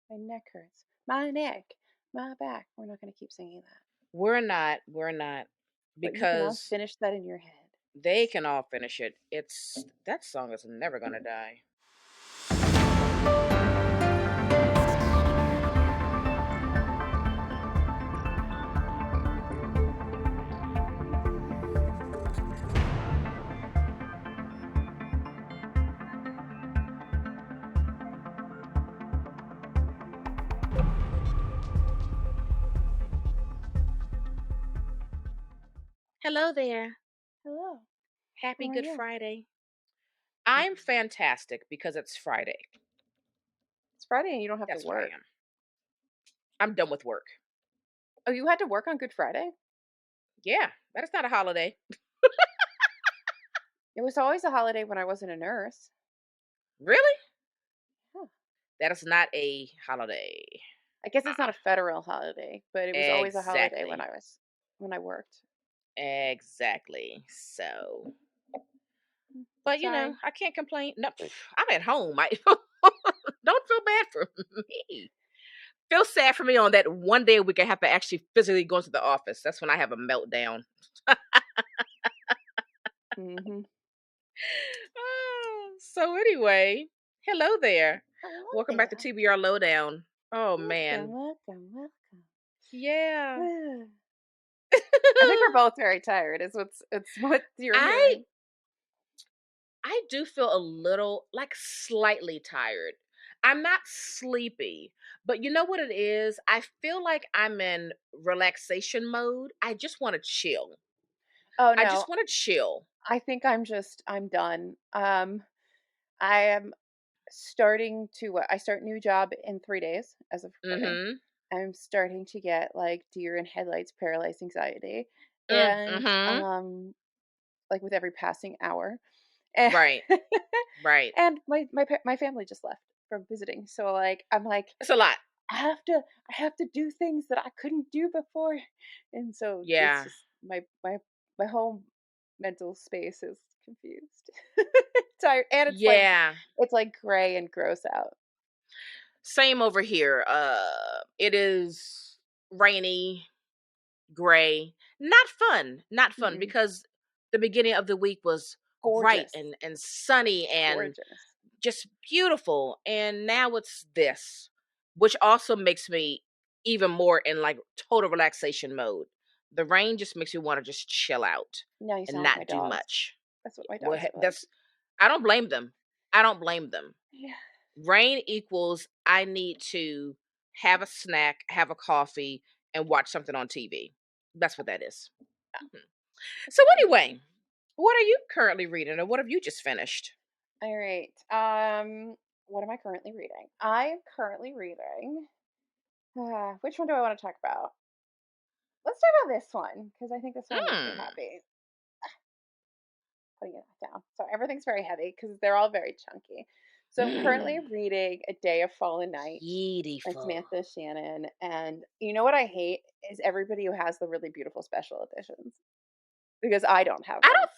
My neck hurts. My neck. My back. We're not going to keep singing that. We're not. But you can all Because finish that in your head. they can all finish it. That song is never gonna die. Hello there. Hello. Happy How are Good you? Friday. I'm fantastic because it's Friday. It's Friday and you don't have to That's what I work. am. I'm done with work. Oh, you had to work on Good Friday? Yeah, that is not a holiday. It was always a holiday when I wasn't a nurse. Really? Huh. That is not a holiday. I guess it's not a federal holiday, but it was always a holiday Exactly. when I worked. Exactly. So, but Sorry. I can't complain. No, I'm at home. I don't feel bad for me. Feel sad for me on that one day a week I have to actually physically go into the office. That's when I have a meltdown. Mm-hmm. So anyway, hello there. Hello Welcome back to there. TBR Lowdown. Oh Welcome, man. welcome, Yeah. welcome. I think we're both very tired. It's what you're I hearing. I do feel a little like slightly tired. I'm not sleepy, but you know what it is? I feel like I'm in relaxation mode. I just want to chill. Oh I no, just want to chill. I think I'm done. I am starting to. I start new job in 3 days as of recording. Mhm. I'm starting to get like deer in headlights paralyzed anxiety, and Mhm. like with every passing hour, and Right. Right. and my family just left from visiting, so like I'm like It's a lot. I have to do things that I couldn't do before, and so it's Yeah. just my whole mental space is confused, tired, and Yeah. it's like gray and gross out. Same over here. It is rainy, gray. Not fun. Not fun Mm-mm. because the beginning of the week was bright Gorgeous, and sunny and gorgeous. just beautiful. And now it's this, which also makes me even more in like total relaxation mode. The rain just makes me want to just chill out Now you and sound like my not do dogs. much. That's what my Well, dogs are like. that's I don't blame them. I don't blame them. Yeah. Rain equals I need to have a snack, have a coffee, and watch something on TV. That's what that is. Mhm. That's So pretty anyway, easy. what are you currently reading, or what have you just finished? All right. What am I currently reading? I'm currently reading. Which one do I want to talk about? Let's talk about this one because I think this one makes me Mm. happy. Putting it down. So everything's very heavy because they're all very chunky. So I'm currently Mm. reading A Day of Fallen Night by Beautiful. Samantha Shannon. And you know what I hate is everybody who has the really beautiful special editions because I don't have I them. don't.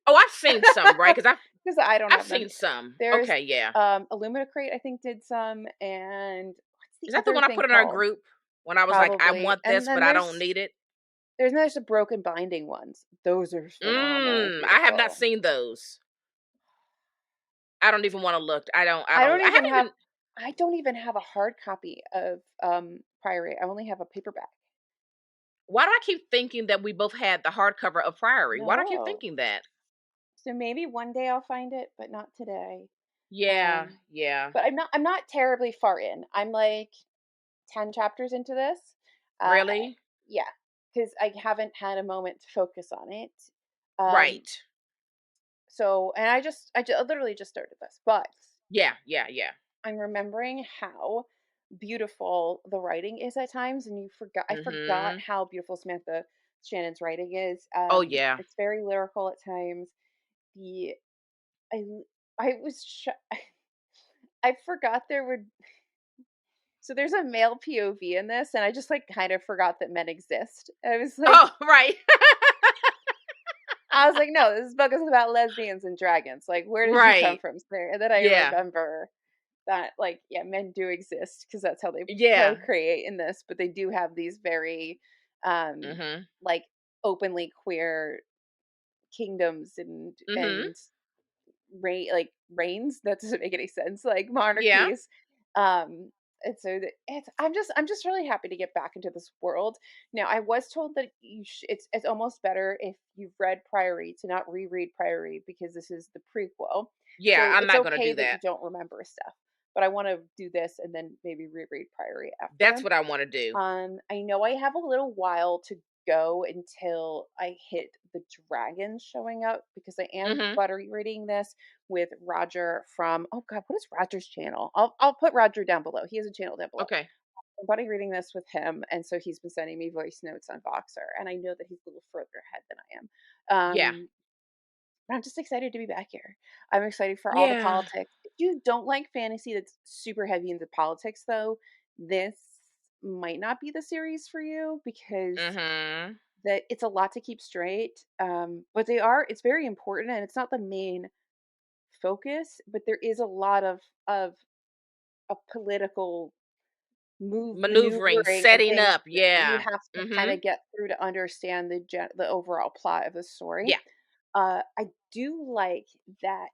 Oh, I've seen some, right? Because Because I don't I've have them. seen some. There's Okay, yeah. Illumina Crate, I think, did some, and what's the Is that the other one I thing put in our called? group when I was like, I Probably. want And this, but then I don't need it? there's the broken binding ones. Those are phenomenal and I have not beautiful. seen those. I don't even want to look. I don't. I I don't. don't I even haven't have even. I don't even have a hard copy of Priory. I only have a paperback. Why do I keep thinking that we both had the hardcover of Priory? Why do I keep No. thinking that? So maybe one day I'll find it, but not today. Yeah, Um yeah. but I'm not terribly far in. I'm like 10 chapters into this. Uh Really? yeah, cuz I haven't had a moment to focus on it. Um Right. so and I literally just started this, but Yeah, yeah, yeah. I'm remembering how beautiful the writing is at times, and I forgot Mhm. how beautiful Samantha Shannon's writing is. Oh yeah. It's very lyrical at times. The I I was I forgot there were so there's a male POV in this, and I just like kind of forgot that men exist. Oh, right. I was like, no, this book is about lesbians and dragons. Like, where did you come Right. from, sir? And then I Yeah. remember. that like yeah, men do exist because that's how they Yeah. procreate in this, but they do have these very um Mhm. like openly queer kingdoms Mhm. and reigns. That doesn't make any sense. Like Yeah. monarchies. And so I'm just really happy to get back into this world. Now I was told that it's almost better if you've read Priory to not reread Priory because this is the prequel. Yeah, So I'm it's not gonna okay do that you that. don't remember stuff. But I want to do this and then maybe reread Priory That's after. what I wanna do. I know I have a little while to go until I hit the dragons showing up because I am Mhm. buddy reading this with Roger from oh god, what is Roger's channel? I'll put Roger down below. He has a channel down below. Okay. I'm buddy reading this with him, and so he's been sending me voice notes on Voxer, and I know that he's a little further ahead than I am. Yeah. But I'm just excited to be back here. I'm excited for all the Yeah. politics. If you don't like fantasy that's super heavy into politics, though, this might not be the series for you because Mhm. that it's a lot to keep straight. But it's very important, and it's not the main focus. But there is a lot of a political Maneuvering, maneuvering and setting things up. that you Yeah. have to kind Mhm. of get through to understand the overall plot of the story. Yeah. I do like that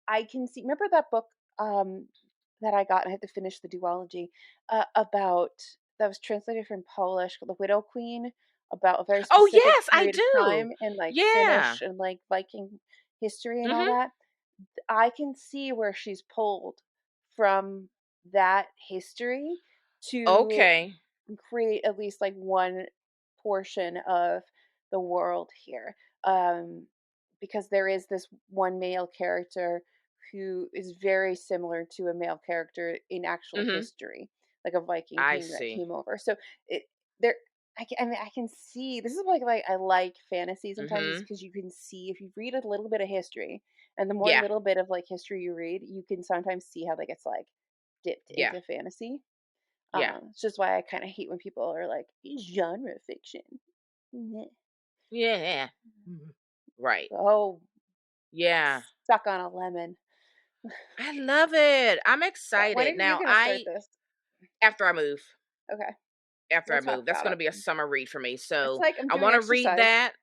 I can see. Remember that book that I got, and I had to finish the duology about that was translated from Polish, called The Widow Queen, about a very Oh, specific yes, I period of do. time in like Yeah. Finnish and like Viking history and all Mhm. that. I can see where she's pulled from that history to Okay. create at least like one portion of the world here. Um, because there is this one male character who is very similar to a male character in actual Mhm. history, like a Viking I king that see. came over. So it there. I mean, I can see this is like I like fantasy sometimes is Mhm. because you can see if you read a little bit of history, and the more Yeah. little bit of like history you read, you can sometimes see how that gets like dipped Yeah. into fantasy. Yeah. It's just why I kind of hate when people are like genre fiction. Meh. Yeah. Mhm. Right. Oh, Yeah. stuck on a lemon. I love it. I'm Yeah, when are excited. you Now, gonna start I this? after I move, Okay, after we'll I talk move, that's about going to it. be a summer read for me. It's So, like I'm I doing want to read exercise. that.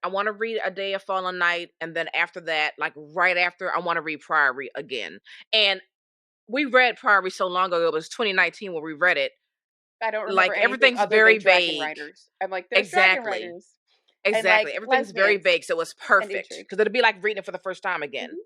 I want to read A Day of Fallen Night, and then after that, like right after, I want to read Priory again. And we read Priory so long ago; it was 2019 when we read it. I don't remember Like anything everything's other than very dragon vague. riders. I'm like, there's dragon Exactly. riders and Exactly. like Everything's very lesbians vague, so it's and perfect intrigue. because it'll be like reading it for the first time again. Mhm.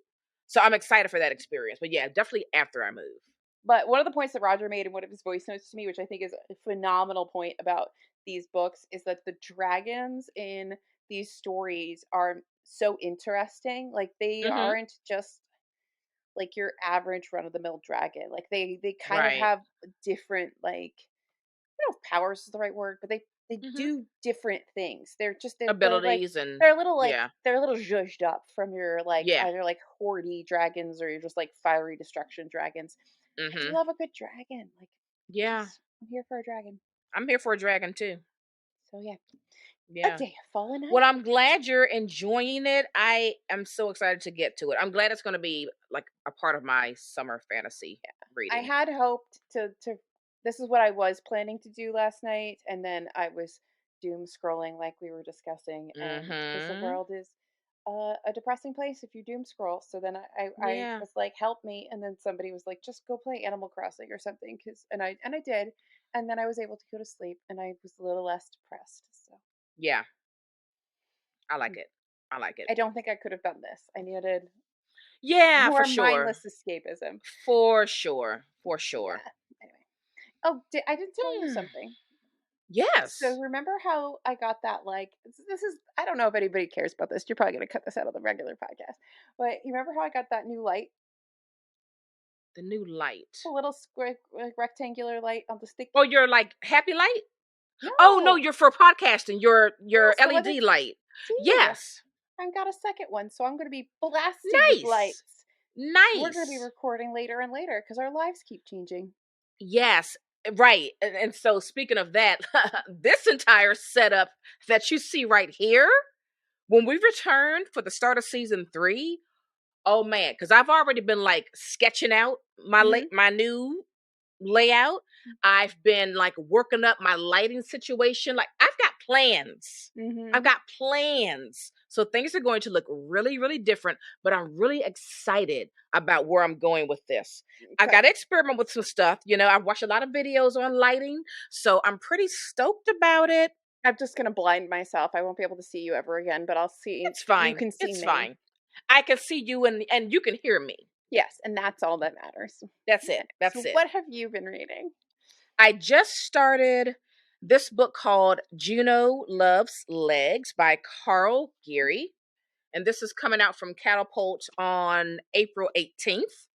So I'm excited for that experience. But yeah, definitely after I move. But one of the points that Roger made in one of his voice notes to me, which I think is a phenomenal point about these books, is that the dragons in these stories are so interesting. Like they Mhm. aren't just like your average run of the mill dragon. Like they kind of Right. have different like I don't know if powers is the right word, but they Mhm. do different things. They're like Abilities and they're a little like yeah. they're a little zhuzhed up from your like Yeah. either like hordy dragons or you're just like fiery destruction dragons. I do Mhm. love a good dragon. Like Yeah. just I'm here for a dragon. I'm here for a dragon too. So yeah, a Yeah. day of fallen Well, night. I'm glad you're enjoying it. I am so excited to get to it. I'm glad it's going to be like a part of my summer fantasy I reading. had hoped to this is what I was planning to do last night, and then I was doom scrolling like we were discussing, and because the Mhm. world is a depressing place if you doom scroll. So then I Yeah. was like, help me, and then somebody was like, just go play Animal Crossing or something, because and I did, and then I was able to go to sleep, and I was a little less depressed. So Yeah. I like mm, it. I like it. I don't think I could have done this. I needed Yeah, for more sure. mindless escapism. For sure. For sure. Yeah. Anyway. Oh, I didn't tell you something. So Yes. remember how I got that like this is I don't know if anybody cares about this. You're probably gonna cut this out of the regular podcast. But you remember how I got that new light? The new light. The little square like, rectangular light on the stick? Oh, you're like happy light? Oh no, No. you're for podcasting. Your Yes, the letter LED light. T. Yes. I got a second one, so I'm gonna be blasted with Nice. lights. We're gonna be Nice. recording later and later because our lives keep changing. Yes. Right. And so speaking of that, this entire setup that you see right here, when we return for the start of season 3, Oh man, because I've already been like sketching out Mhm. my new layout. I've been like working up my lighting situation. Like I've got plans. I've Mhm. got plans. So things are going to look really, really different, but I'm really excited about where I'm going with this. I got to Good. experiment with some stuff. You know, I've watched a lot of videos on lighting, so I'm pretty stoked about it. I'm just gonna blind myself. I won't be able to see you ever again, but I'll see It's you fine. can see It's me. fine. I can see you and you can hear me. Yes, and that's all that matters. That's it. Okay. That's So it. what have you been reading? I just started this book called Juno Loves Legs by Carl Geary. And this is coming out from Catapult on April 18th.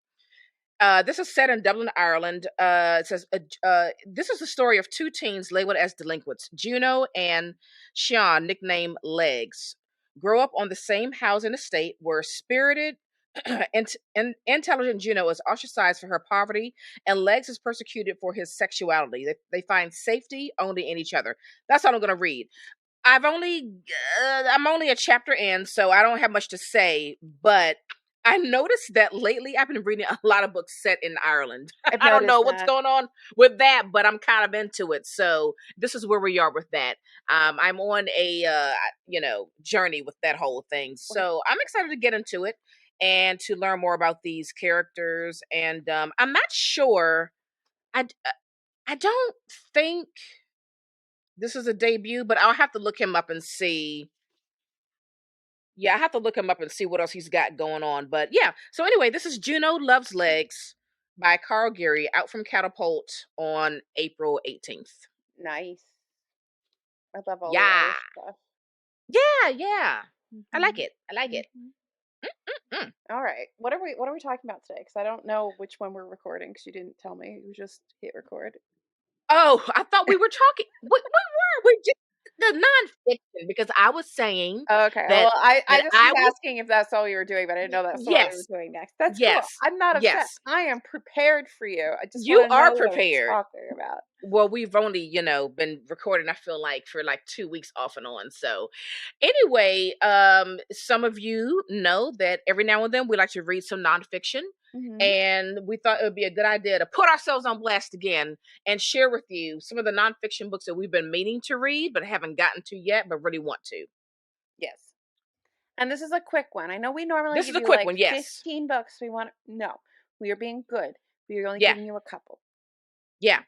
This is set in Dublin, Ireland. It says this is the story of two teens labeled as delinquents. Juno and Sean, nicknamed Legs, grow up on the same housing estate where spirited intelligent Juno is ostracized for her poverty, and Legs is persecuted for his sexuality. They find safety only in each other. That's all I'm going to read. I'm only a chapter in, so I don't have much to say, but I noticed that lately I've been reading a lot of books set in Ireland. I've I don't know noticed what's that. going on with that, but I'm kind of into it. So this is where we are with that. I'm on a journey with that whole thing. Wait, So I'm excited to get into it and to learn more about these characters. And I'm not sure. I don't think this is a debut, but I'll have to look him up and see. Yeah, I have to look him up and see what else he's got going on. But yeah, so anyway, this is Juno Loves Legs by Carl Geary, out from Catapult on April 18th. nice. I love all the Yeah. Irish stuff. Yeah. I like Mhm. it. I like it. Mhm. Mm. All right. What are we talking about today? Because I don't know which one we're recording because you didn't tell me. You just hit record. Oh, I thought we were talking. What were we just the nonfiction? Because I was saying Okay. that Well, I just was I was asking if that's all you were doing, but I didn't know that's what we were yes, doing next. That's cool. yes, I'm not upset. yes. I am prepared for you. I just You want to are know what we're prepared. talking about. Well, we've only, been recording, I feel like, for like 2 weeks off and on. So anyway, some of you know that every now and then we like to read some nonfiction. Hmm. And we thought it would be a good idea to put ourselves on blast again and share with you some of the nonfiction books that we've been meaning to read, but haven't gotten to yet, but really want to. Yes. And this is a quick one. I know we normally This is give a you quick like one. Yes. 15 books. We want no. We are being good. We are only Yeah. giving you a couple. Yeah.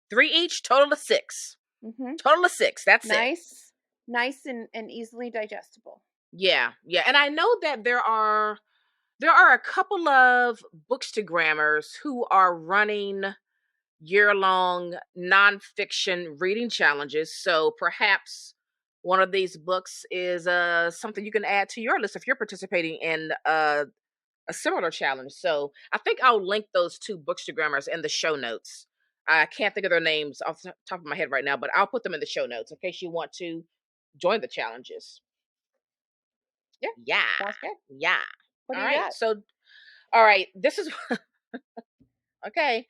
Three each, total of six. Hmm. Total of six. That's it. Nice, nice, and easily digestible. Yeah. Yeah. And I know that there are a couple of bookstagrammers who are running year-long nonfiction reading challenges. So perhaps one of these books is something you can add to your list if you're participating in a similar challenge. So I think I'll link those two bookstagrammers in the show notes. I can't think of their names off the top of my head right now, but I'll put them in the show notes in case you want to join the challenges. Yeah, Yeah. sounds good. Yeah. What do All you right. got? So all right, this is okay.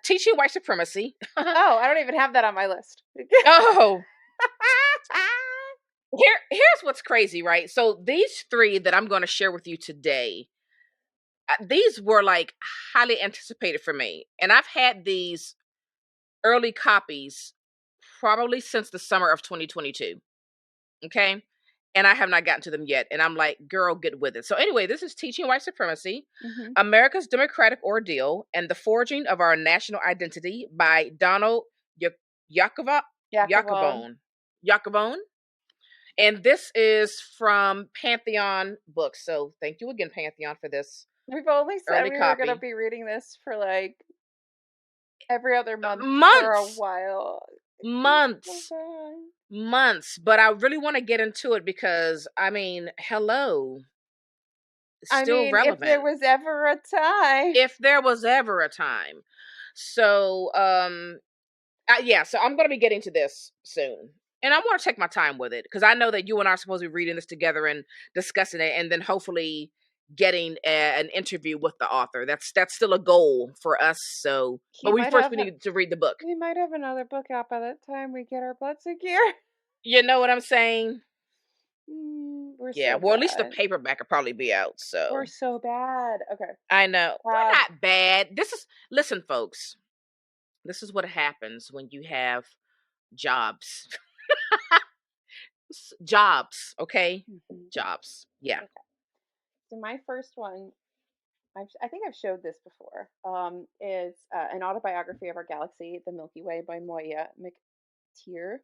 Teaching white supremacy. Oh, I don't even have that on my list. Oh, here's what's crazy, right? So these three that I'm going to share with you today, these were like highly anticipated for me, and I've had these early copies probably since the summer of 2022. Okay. And I have not gotten to them yet. And I'm like, girl, get with it. So, anyway, this is Teaching White Supremacy, Hmm. America's Democratic Ordeal, and the Forging of Our National Identity by Donald Yakova, Yakavon. Yakavone. Yakavone. And this is from Pantheon Books. So, thank you again, Pantheon, for this We've only said early we were gonna copy. be reading this for like every other month for a Months, while. It feels so months, bad. months. But I really want to get into it because, I mean, hello, I still mean, if there relevant. was ever a time. If there was ever a time. So, yeah, so I'm going to be getting to this soon. And I want to take my time with it because I know that you and I are supposed to be reading this together and discussing it, and then hopefully getting an interview with the author. That's still a goal for us. So, He but we might first have we need to read the book. we might have another book out by the time we get our butts in gear. You know what I'm saying? We're Yeah, so well, at least the bad. paperback will probably be out, We're so so bad. Okay. I know. We're Um, not bad. This is listen, folks. This is what happens when you have jobs. Jobs, okay? mhm. Jobs. Yeah. Okay. So my first one, I think I've showed this before. Is an autobiography of our galaxy, the Milky Way by Moya McTeer.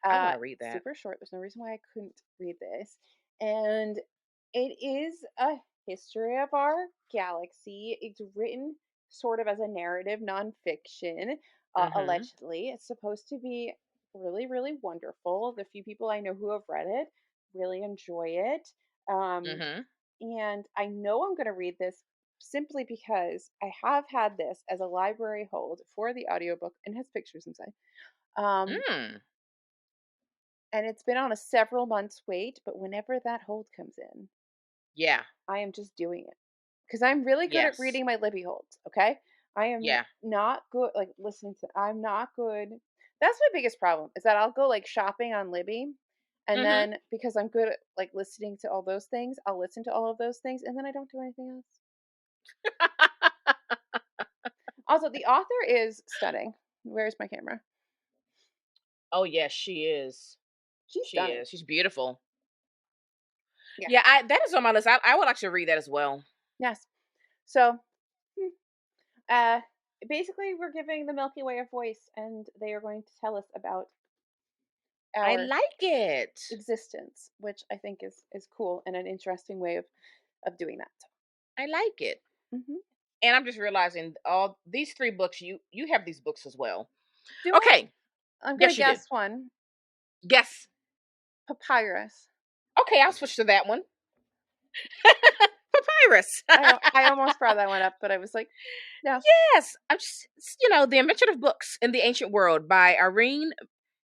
I want to read that. Super short. There's no reason why I couldn't read this. And it is a history of our galaxy. It's written sort of as a narrative nonfiction, Mhm. allegedly. It's supposed to be really, really wonderful. The few people I know who have read it really enjoy it. Um, Mhm. and I know I'm going to read this simply because I have had this as a library hold for the audiobook and has pictures inside. Um, Mm. and it's been on a several months wait, but whenever that hold comes in, Yeah. I am just doing it because I'm really good at Yes. reading my Libby holds. Okay, I am Yeah. not good like listening to. I'm not good. That's my biggest problem is that I'll go like shopping on Libby, and Mhm. then because I'm good at like listening to all those things, I'll listen to all of those things, and then I don't do anything else. Also, the author is stunning. Where's my camera? Oh yes, she is. She's She stunning. is. She's beautiful. Yeah. Yeah, that is on my list. I would actually read that as well. Yes. So, hmm, uh, basically, we're giving the Milky Way a voice, and they are going to tell us about I our like it. existence, which I think is cool and an interesting way of doing that. I like it. Hmm. And I'm just realizing all these three books. You have these books as well. Do I? Okay. I'm gonna Yes, you do. guess one. Yes. Papyrus. Okay, I'll switch to that one. Papyrus. I almost brought that one up, but I was like, no. Yes, I'm just The Invention of Books in the Ancient World by Irene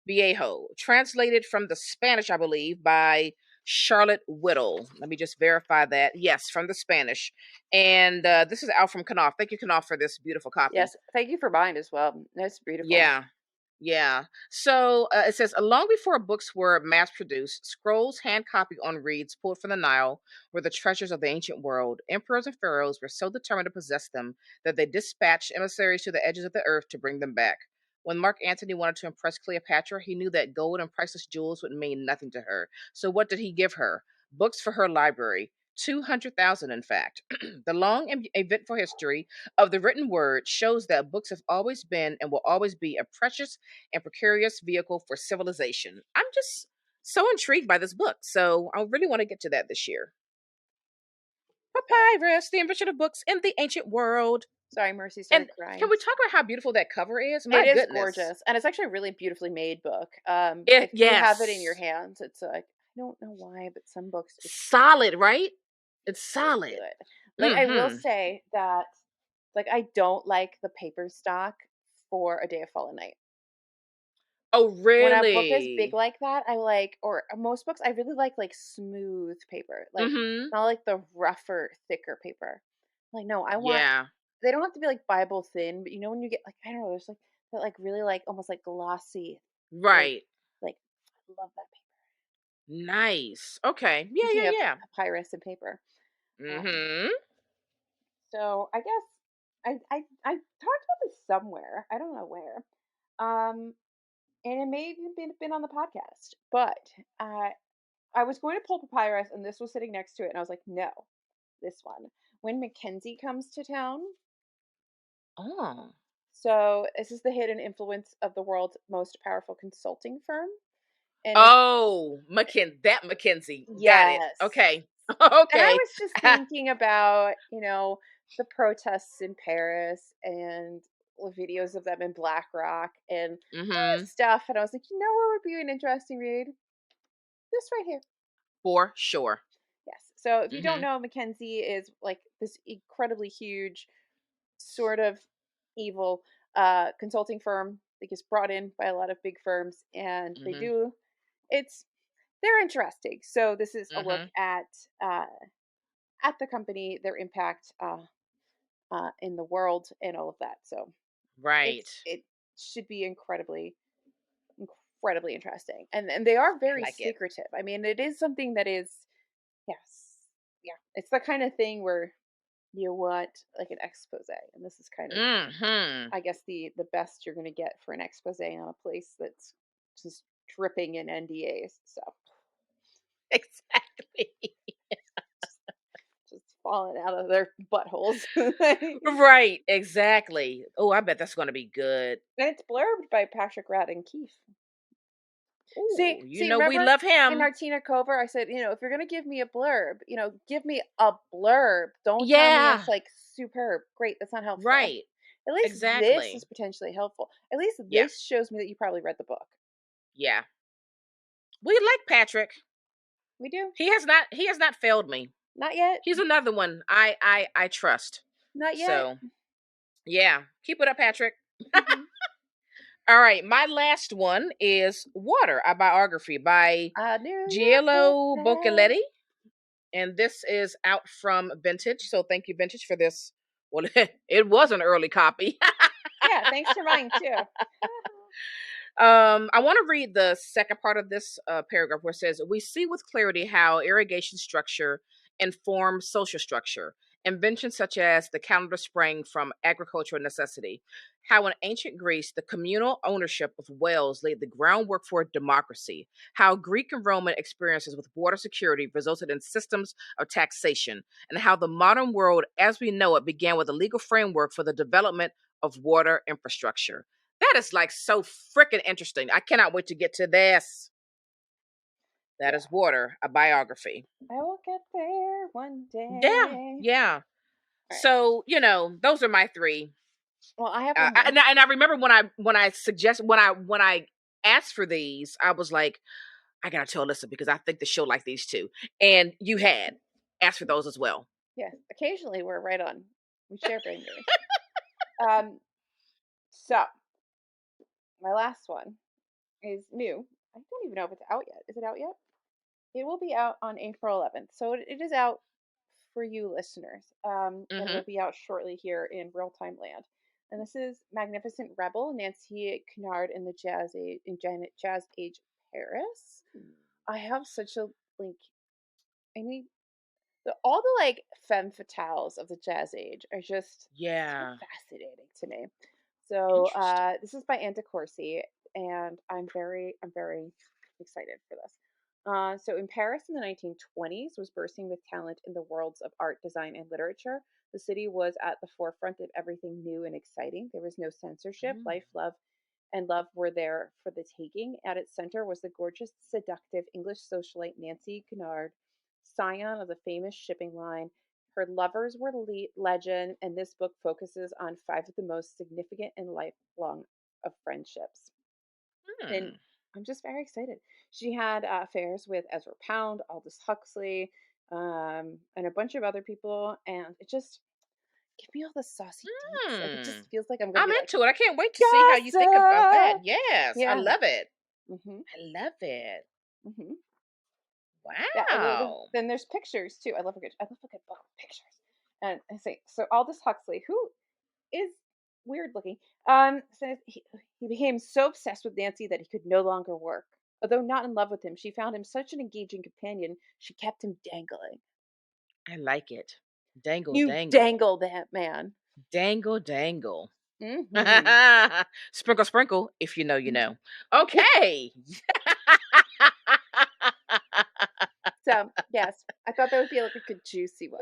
Viejo, translated from the Spanish, I believe, by Charlotte Whittle. Let me just verify that. Yes, from the Spanish. And this is out from Knopf. Thank you, Knopf, for this beautiful copy. Yes, thank you for buying as well. That's beautiful. Yeah. Yeah. So it says, long before books were mass produced, scrolls hand copied on reeds pulled from the Nile were the treasures of the ancient world. Emperors and pharaohs were so determined to possess them that they dispatched emissaries to the edges of the earth to bring them back. When Mark Antony wanted to impress Cleopatra, he knew that gold and priceless jewels would mean nothing to her. So what did he give her? Books for her library. 200,000, in fact. The long and eventful history of the written word shows that books have always been and will always be a precious and precarious vehicle for civilization. I'm just so intrigued by this book, so I really want to get to that this year. Uh, Papyrus, the invention of books in the ancient world. Sorry, Mercy started And can crying. we talk about how beautiful that cover is? My It is goodness. gorgeous, and it's actually a really beautifully made book. It If you have it in your yes. hands, it's like I don't know why, but some books it's Solid, right? It's so solid. good. Like I will Mhm. say that, like I don't like the paper stock for A Day of Fallen Night. Oh, When a book is big really? like that, I like, or most books, I really like smooth paper, like Mhm. not like the rougher, thicker paper. Like no, I want Yeah. they don't have to be like Bible thin, but you know when you get like I don't know, there's like that like really like almost like glossy, like Right. like I love that paper. Nice. Okay. Yeah, Speaking yeah, of yeah. papyrus and paper, um, Mhm. so I guess I talked about this somewhere. I don't know where. Um, and it may have even been on the podcast, but uh, I was going to pull papyrus, and this was sitting next to it, and I was like, no, this one. When Mackenzie comes to town. Oh. So this is the hidden influence of the world's most powerful consulting firm, and Oh, Mackenzie. Got it. yes, Okay. and I Okay. was just thinking about, the protests in Paris and the videos of them in Black Rock and all this Mhm. stuff. And I was like, what would be an interesting read? This right here. For sure. Yes. So if you don't Mhm. know, Mackenzie is like this incredibly huge, sort of evil consulting firm that gets brought in by a lot of big firms, and Mhm. it's they're interesting. So this is a look Mhm. uh, at the company, their impact in the world, and all of that. So Right. it should be incredibly incredibly interesting, and they are I very like it. secretive. I mean, it is something that is, yes, yeah, it's the kind of thing where you want like an expose, and this is kind of, Hmm. I guess, the best you're going to get for an expose on a place that's just dripping in NDAs. So Exactly. just falling out of their buttholes. Right. Exactly. Oh, I bet that's going to be good. And it's blurbed by Patrick Radden Keefe. See, Oh, you see, know we remember love in him. Martina Cover, I said, if you're gonna give me a blurb, give me a blurb. Don't tell me Yeah. it's like superb. Great, that's not helpful. Right. At least this is Exactly. potentially helpful. At least Yeah. this shows me that you probably read the book. Yeah. We like Patrick. We do. He has not failed me. Not yet. He's another one I trust. Not yet. So, yeah. Keep it up, Patrick. Hmm. All right, my last one is Water, a biography by I knew you get Giello that. Boccaletti. And this is out from Vintage. So thank you, Vintage, for this. Well, it was an early copy. Yeah, thanks for mine too. I want to read the second part of this paragraph where it says, we see with clarity how irrigation structure informs social structure. Inventions such as the calendar sprang from agricultural necessity. How in ancient Greece, the communal ownership of wells laid the groundwork for democracy. How Greek and Roman experiences with water security resulted in systems of taxation. And how the modern world as we know it began with a legal framework for the development of water infrastructure. That is like so freaking interesting. I cannot wait to get to this. That Yeah, is Water, a biography. I will get there one Yeah, day. yeah. All right. So those are my three. Well, I have one more. And I remember when I asked for these, I was like, I gotta tell Alyssa because I think the show like these too. And you had asked for those as well. Yes, occasionally we're right on. We share brainwaves. Um, so my last one is new. I don't even know if it's out yet. Is it out yet? It will be out on April 11th. So it is out for you listeners. And Mm-hmm. it'll be out shortly here in real time land. And this is Magnificent Rebel, Nancy Cunard in the Jazz Age Paris. I have such a like I need all the like femme fatales of the Jazz Age are just so Yeah. fascinating to me. So Interesting. this is by Anne Corsi, and I'm very excited for this. So in Paris in the 1920s was bursting with talent in the worlds of art, design, and literature. The city was at the forefront of everything new and exciting. There was no censorship. Mm. Life, love, and love were there for the taking. At its center was the gorgeous, seductive English socialite Nancy Cunard, scion of the famous shipping line. Her lovers were legend, and this book focuses on five of the most significant and lifelong of friendships. And Hmm. I'm just very excited. She had affairs with Ezra Pound, Aldous Huxley, and a bunch of other people, and it just give me all the saucy deets. Like it Hmm. just feels like I'm gonna I'm be like into it. I can't wait to see how you think about that. gossip. Yes, I Yeah. love it. Hmm. I love it. Hmm. Yeah, and Wow. then there's pictures too. I love a good book with pictures. And I say so. Aldous Huxley, who is weird looking, says he became so obsessed with Nancy that he could no longer work. Although not in love with him, she found him such an engaging companion. She kept him dangling. I like it. Dangle, You dangle. dangle that man. Dangle, dangle. Hmm. Sprinkle, sprinkle. If you know, you know. Okay. So yes, I thought that would be like a good juicy one.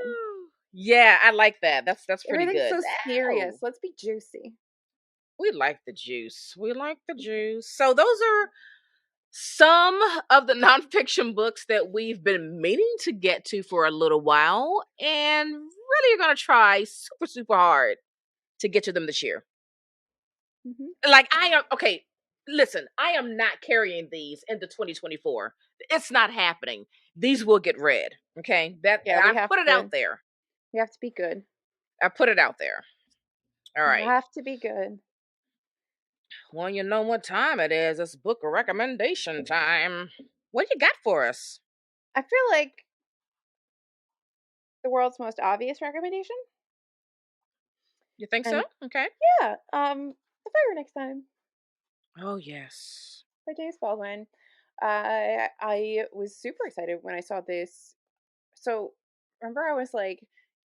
Yeah, I like that. That's pretty Everything's good. so serious. Oh, Let's be juicy. we like the juice. We like the juice. So those are some of the nonfiction books that we've been meaning to get to for a little while, and really are going to try super, super hard to get to them this year. Hmm. Like I am okay. Listen, I am not carrying these into 2024. It's not happening. These will get read. Okay, that Yeah, I put it out there. we have to be good. I put it out there. All We right. have to be good. Well, you know what time it is. It's book recommendation time. What you got for us? I feel like the world's most obvious recommendation. You think so? And Okay. yeah, the fire next time. Oh yes. by James Baldwin. I was super excited when I saw this. So remember, I was like,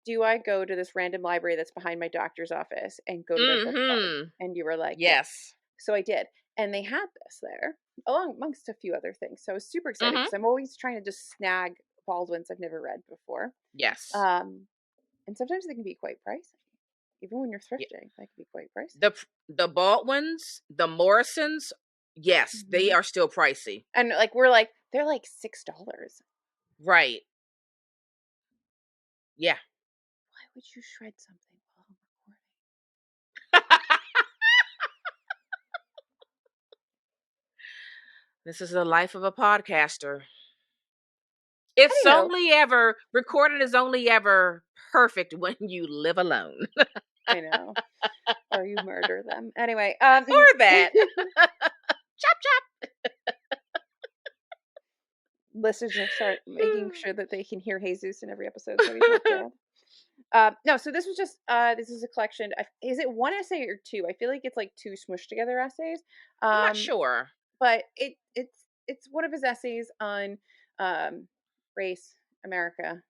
"Do I go to this random library that's behind my doctor's office and go to their book club?" Mm-hmm. And you were like, "Yeah." Yes. So I did, and they had this there along amongst a few other things. So I was super excited Mm-hmm. because I'm always trying to just snag Baldwins I've never read before. Yes. Um, and sometimes they can be quite pricey. Even when you're thrifting, they can be quite pricey. The Baldwins, the Morrisons, yes, they Hmm. are still pricey. And like we're like they're like $6. Right. Yeah. Why would you shred something while I'm recording? This is the life of a podcaster. It's Anywho, only ever recording is only ever perfect when you live alone. I know. Or you murder them. Anyway, Or that. Chop chop. listeners will start making sure that they can hear Jesus in every episode so he's not killed. No, so this was just this is a collection. Is it one essay or two? I feel like it's like two smushed together essays. I'm not Um, sure. but it's one of his essays on um race, America,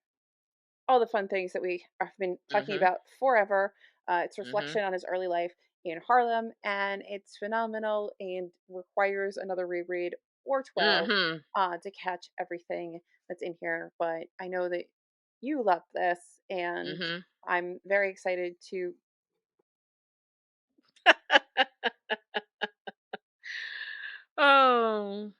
all the fun things that we have been talking Mhm. about forever. It's a Mhm. reflection on his early life in Harlem, and it's phenomenal and requires another reread or 12 Mhm. to catch everything that's in here. But I know that you love this, and Mhm. I'm very excited to. Oh,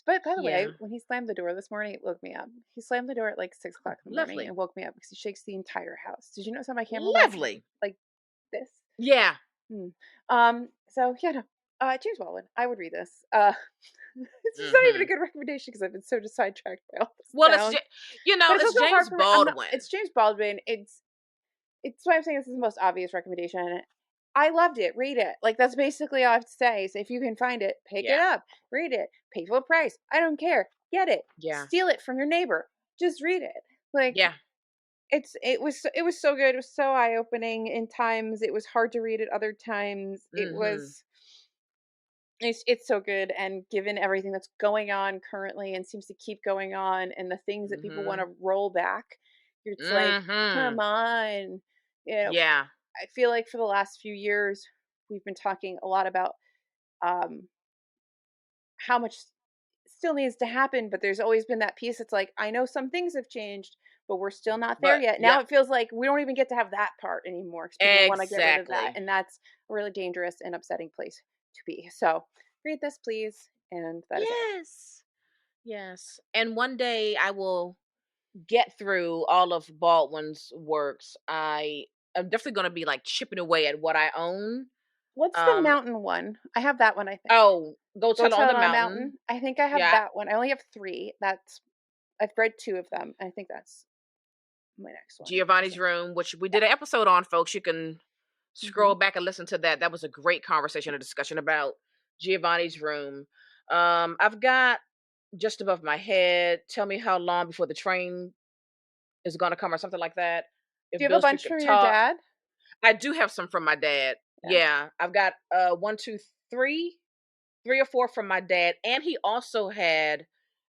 But by the way, yeah. when he slammed the door this morning, it woke me up. He slammed the door at like 6 o'clock in the morning Lovely. and woke me up because he shakes the entire house. Did you notice how my camera went Lovely. like this? Yeah. Hmm. So yeah, no. James Baldwin, I would read this. This is not even a Mhm. good recommendation because I've been so just sidetracked by all this Well, sound. But it's It's also hard James for me. I'm not. Baldwin. It's James Baldwin. It's why I'm saying this is the most obvious recommendation. I loved it. Read it. Like that's basically all I have to say. So if you can find it, pick it Yeah. up, read it, pay full price. I don't care. Get it. Yeah. Steal it from your neighbor. Just read it. Like Yeah. it was so good. It was so eye opening. In times it was hard to read. At other times it Mhm. was. It's so good, and given everything that's going on currently and seems to keep going on, and the things that people want Mhm. to roll back, it's like, come Mhm. on. You know, Yeah. I feel like for the last few years, we've been talking a lot about um, how much still needs to happen, but there's always been that piece. It's like, I know some things have changed, but we're still not there But yet. Now yep. it feels like we don't even get to have that part anymore because people want to get rid of that. Exactly. And that's a really dangerous and upsetting place to be. So read this, please. And that is all. Yes. Yes. And one day I will get through all of Baldwin's works. I'm definitely going to be like chipping away at what I own. What's the Um mountain one? I have that one, I think. oh, Go Go Tell It on Tell the It on a Mountain. Mountain. I think I have Yeah. that one. I only have three. I've read two of them. I think that's my next one. Giovanni's So, Room, which we yeah. did an episode on, folks. You can Hmm. scroll back and listen to that. That was a great conversation, a discussion about Giovanni's Room. I've got Just Above My Head, Tell Me How Long Before the Train is Gonna Come, or something like that. Do If you have a Those Two bunch Could from your Talk. dad? I do have some from my dad. Yeah. Yeah. I've got one, two, three or four from my dad. And he also had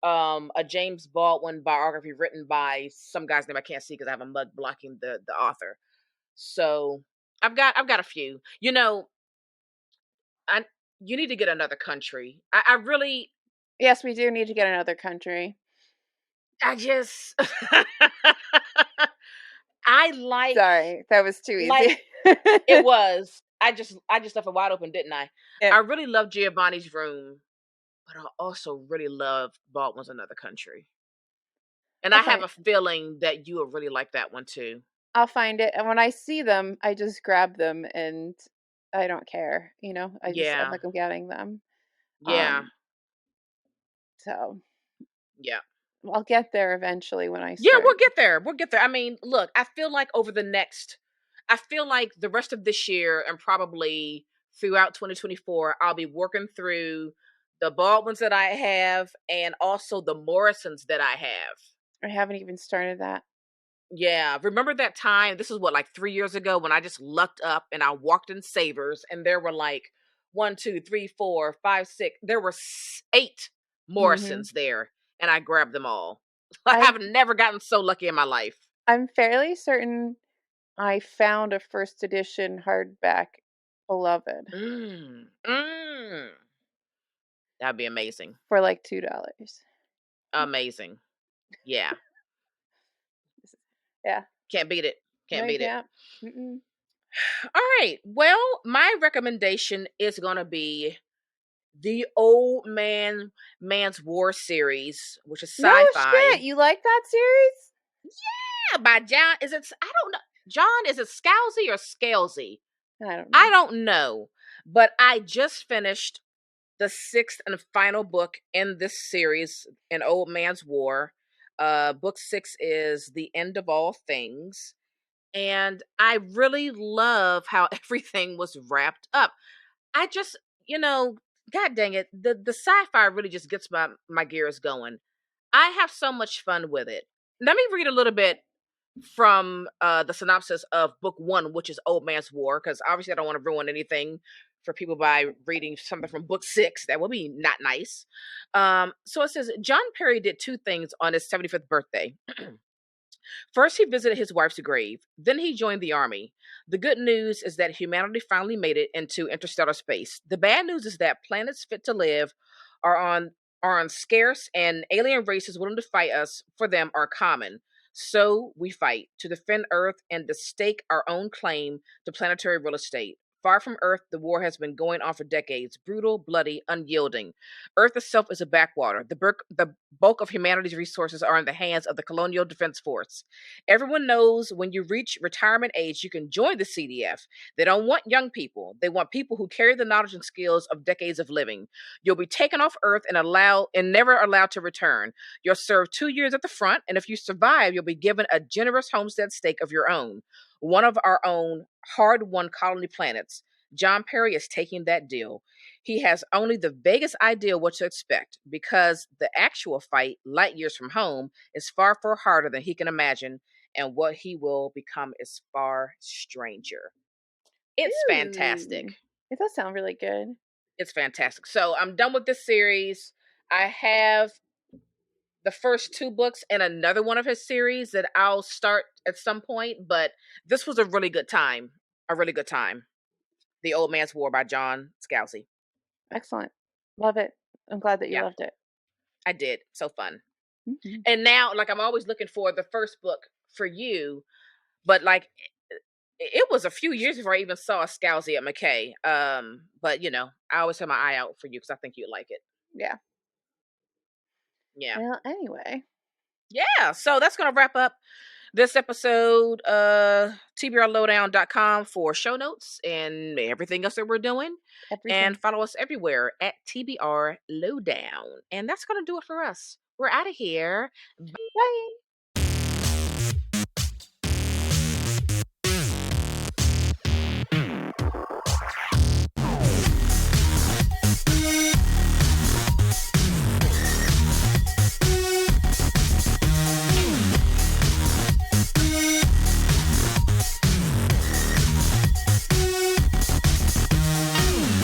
a James Baldwin biography written by some guy's name I can't see because I have a mug blocking the author. So I've got a few. I you need to get another country. I really Yes, we do need to get another country. I just I Sorry, that was too like easy. it was. I just left it wide open, didn't I? Yeah. I really love Giovanni's Room, but I also really love Baldwin's Another Country. And I'll I have find a feeling that you will really like that one too. I'll find it, and when I see them, I just grab them, and I don't care. I'm Yeah. like I'm getting them. Yeah. Um, so Yeah. I'll get there eventually when I Yeah, start. we'll get there. We'll get there. I mean, look, I feel like the rest of this year and probably throughout 2024, I'll be working through the Baldwins that I have and also the Morrisons that I have. I haven't even started that. Yeah. Remember that time? This is what, like 3 years ago when I just lucked up and I walked in Savers and there were like one, two, three, four, five, six. There were eight Mhm. Morrisons there, and I grabbed them all. I I have never gotten so lucky in my life. I'm fairly certain I found a first edition hardback Beloved Mm. That'd be amazing. for like $2. Amazing. Yeah. Yeah. Can't beat it. No, Can't you beat it. can't. Mm-mm. All right. Well, my recommendation is going to be the Old Man's War series, which is No shit. sci-fi. You like that series? Yeah, by John. Is it? I don't know. John, is it Scalzi or Scalzi? I don't I know. don't know. But I just finished the sixth and final book in this series, An Old Man's War. Book 6 is The End of All Things. And I really love how everything was wrapped up. I just, god dang it, the sci-fi really just gets my gears going. I have so much fun with it. Let me read a little bit from the synopsis of book 1, which is Old Man's War, because obviously I don't want to ruin anything for people by reading something from book 6. That would be not nice. So it says John Perry did two things on his 75th birthday. First, he visited his wife's grave. Then he joined the army. The good news is that humanity finally made it into interstellar space. The bad news is that planets fit to live are on scarce, and alien races willing to fight us for them are common. So we fight to defend Earth and to stake our own claim to planetary real estate. Far from Earth, the war has been going on for decades, brutal, bloody, unyielding. Earth itself is a backwater. The bulk of humanity's resources are in the hands of the Colonial Defense Force. Everyone knows when you reach retirement age, you can join the CDF. They don't want young people. They want people who carry the knowledge and skills of decades of living. You'll be taken off Earth and never allowed to return. You'll serve 2 years at the front, and if you survive, you'll be given a generous homestead stake of your own, one of our own hard-won colony planets. John Perry is taking that deal. He has only the vaguest idea what to expect because the actual fight, light years from home, is far, far harder than he can imagine, and what he will become is far stranger. It's fantastic. Ooh. It does sound really good. It's fantastic. So I'm done with this series. I have the first two books in another one of his series that I'll start at some point, but this was a really good time. A really good time. The Old Man's War by John Scalzi. Excellent. Love it. I'm glad that you Yeah, loved it. I did. So fun. Mhm. And now, like, I'm always looking for the first book for you, but like, it was a few years before I even saw a Scalzi at McKay. But I always have my eye out for you because I think you'd like it. Yeah. Yeah. Well, anyway, Yeah. So that's gonna wrap up this episode. TBRLowdown.com for show notes and everything else that we're doing. And everything. follow us everywhere at TBR Lowdown. And that's gonna do it for us. We're out of here. Bye.